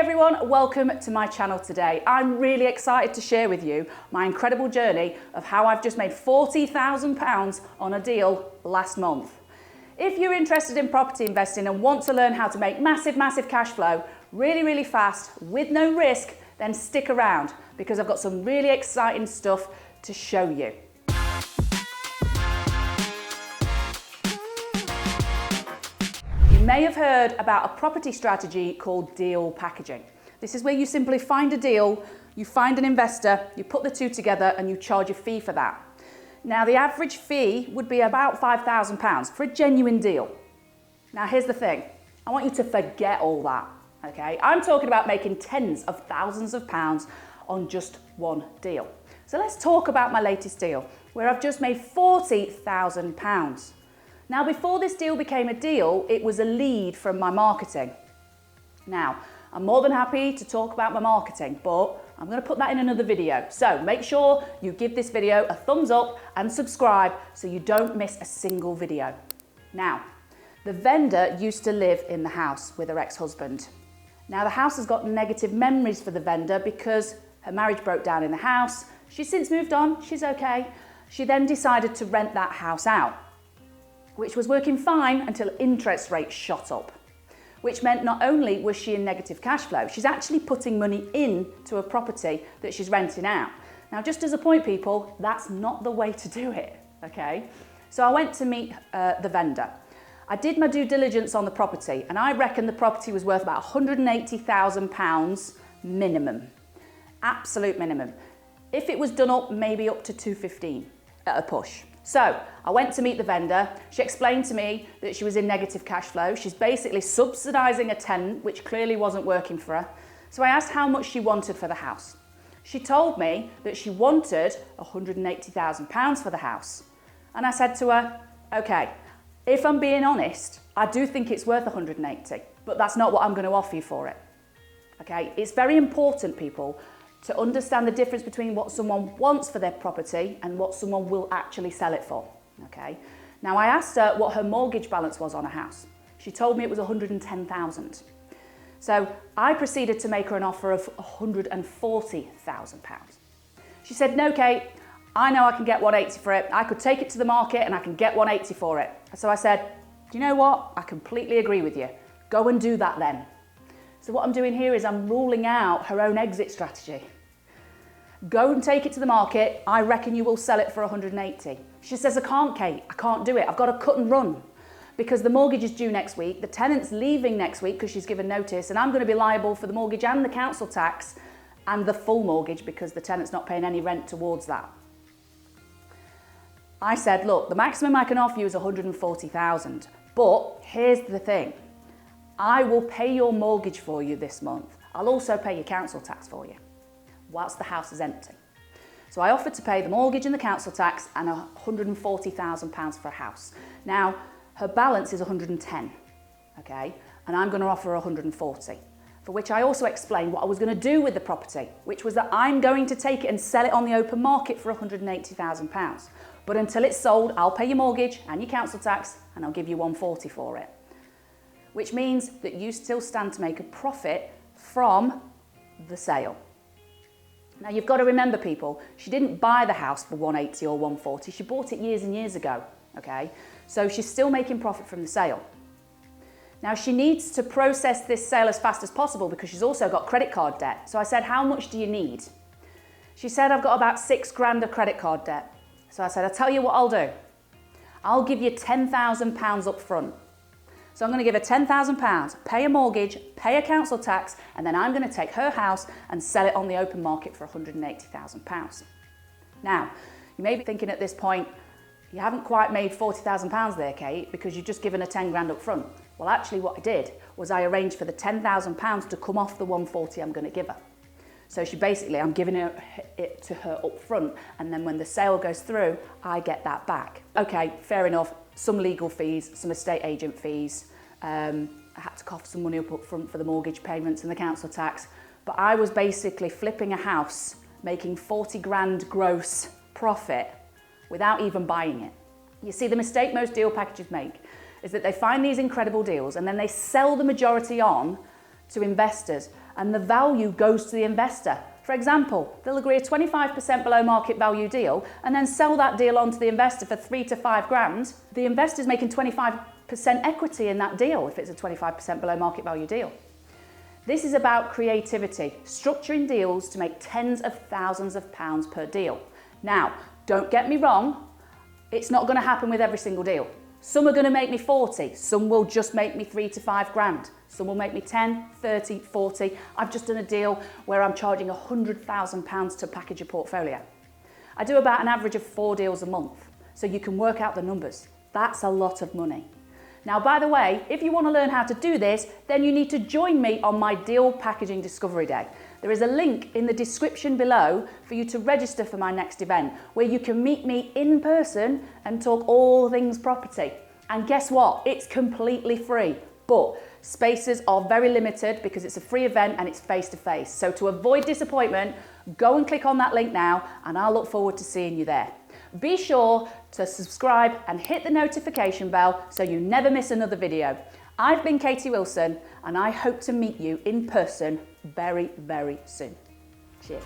everyone, welcome to my channel today. I'm really excited to share with you my incredible journey of how I've just made £40,000 on a deal last month. If you're interested in property investing and want to learn how to make massive cash flow really fast with no risk, then stick around because I've got some really exciting stuff to show you. You may have heard about a property strategy called deal packaging. This is where you simply find a deal, you find an investor, you put the two together and you charge a fee for that. Now the average fee would be about £5,000 for a genuine deal. Now here's the thing, I want you to forget all that, okay? I'm talking about making tens of thousands of pounds on just one deal. So let's talk about my latest deal, where I've just made £40,000. Now before this deal became a deal, it was a lead from my marketing. Now, I'm more than happy to talk about my marketing, but I'm going to put that in another video. So make sure you give this video a thumbs up and subscribe so you don't miss a single video. Now, the vendor used to live in the house with her ex-husband. Now the house has got negative memories for the vendor because her marriage broke down in the house. She's since moved on, she's okay. She then decided to rent that house out, which was working fine until interest rates shot up, which meant not only was she in negative cash flow, she's actually putting money into a property that she's renting out. Now, just as a point, people, that's not the way to do it, okay? So I went to meet the vendor. I did my due diligence on the property, and I reckon the property was worth about £180,000 minimum, absolute minimum. If it was done up, maybe up to 215 at a push. So I went to meet the vendor. She explained to me that she was in negative cash flow. She's basically subsidising a tenant, which clearly wasn't working for her. So I asked how much she wanted for the house. She told me that she wanted £180,000 for the house. And I said to her, okay, if I'm being honest, I do think it's worth 180, but that's not what I'm going to offer you for it. Okay, it's very important, people, to understand the difference between what someone wants for their property and what someone will actually sell it for, okay? Now I asked her what her mortgage balance was on a house. She told me it was 110,000. So I proceeded to make her an offer of £140,000. She said, no, Kate, I know I can get 180 for it. I could take it to the market and I can get 180 for it. So I said, do you know what? I completely agree with you. Go and do that then. So what I'm doing here is I'm ruling out her own exit strategy. Go and take it to the market. I reckon you will sell it for 180. She says, I can't, Kate. I can't do it. I've got to cut and run because the mortgage is due next week. The tenant's leaving next week because she's given notice and I'm going to be liable for the mortgage and the council tax and the full mortgage because the tenant's not paying any rent towards that. I said, look, the maximum I can offer you is 140,000. But here's the thing. I will pay your mortgage for you this month. I'll also pay your council tax for you whilst the house is empty. So I offered to pay the mortgage and the council tax and £140,000 for a house. Now, her balance is 110, okay? And I'm going to offer her 140, for which I also explained what I was going to do with the property, which was that I'm going to take it and sell it on the open market for £180,000. But until it's sold, I'll pay your mortgage and your council tax and I'll give you 140 for it. Which means that you still stand to make a profit from the sale. Now you've got to remember, people, she didn't buy the house for 180 or 140, she bought it years and years ago, okay? So she's still making profit from the sale. Now she needs to process this sale as fast as possible because she's also got credit card debt. So I said, how much do you need? She said, I've got about £6,000 of credit card debt. So I said, I'll tell you what I'll do. I'll give you £10,000 up front. So I'm going to give her £10,000, pay a mortgage, pay a council tax, and then I'm going to take her house and sell it on the open market for £180,000. Now, you may be thinking at this point, you haven't quite made £40,000 there, Kate, because you've just given her 10 grand up front. Well, actually what I did was I arranged for the £10,000 to come off the 140 I'm going to give her. So I'm giving it to her up front, and then when the sale goes through, I get that back. Okay, fair enough. Some legal fees, some estate agent fees. I had to cough some money up front for the mortgage payments and the council tax. But I was basically flipping a house, making 40 grand gross profit without even buying it. You see, the mistake most deal packages make is that they find these incredible deals and then they sell the majority on to investors and the value goes to the investor. For example, they'll agree a 25% below market value deal and then sell that deal on to the investor for 3 to 5 grand. The investor's making 25% equity in that deal if it's a 25% below market value deal. This is about creativity, structuring deals to make tens of thousands of pounds per deal. Now, don't get me wrong, it's not going to happen with every single deal. Some are going to make me 40, some will just make me 3 to 5 grand. Some will make me 10, 30, 40. I've just done a deal where I'm charging £100,000 to package a portfolio. I do about an average of 4 deals a month, so you can work out the numbers. That's a lot of money. Now, by the way, if you want to learn how to do this, then you need to join me on my Deal Packaging Discovery Day. There is a link in the description below for you to register for my next event, where you can meet me in person and talk all things property. And guess what? It's completely free, but spaces are very limited because it's a free event and it's face-to-face. So to avoid disappointment, go and click on that link now, and I'll look forward to seeing you there. Be sure to subscribe and hit the notification bell so you never miss another video. I've been Katie Wilson, and I hope to meet you in person very, very soon. Cheers.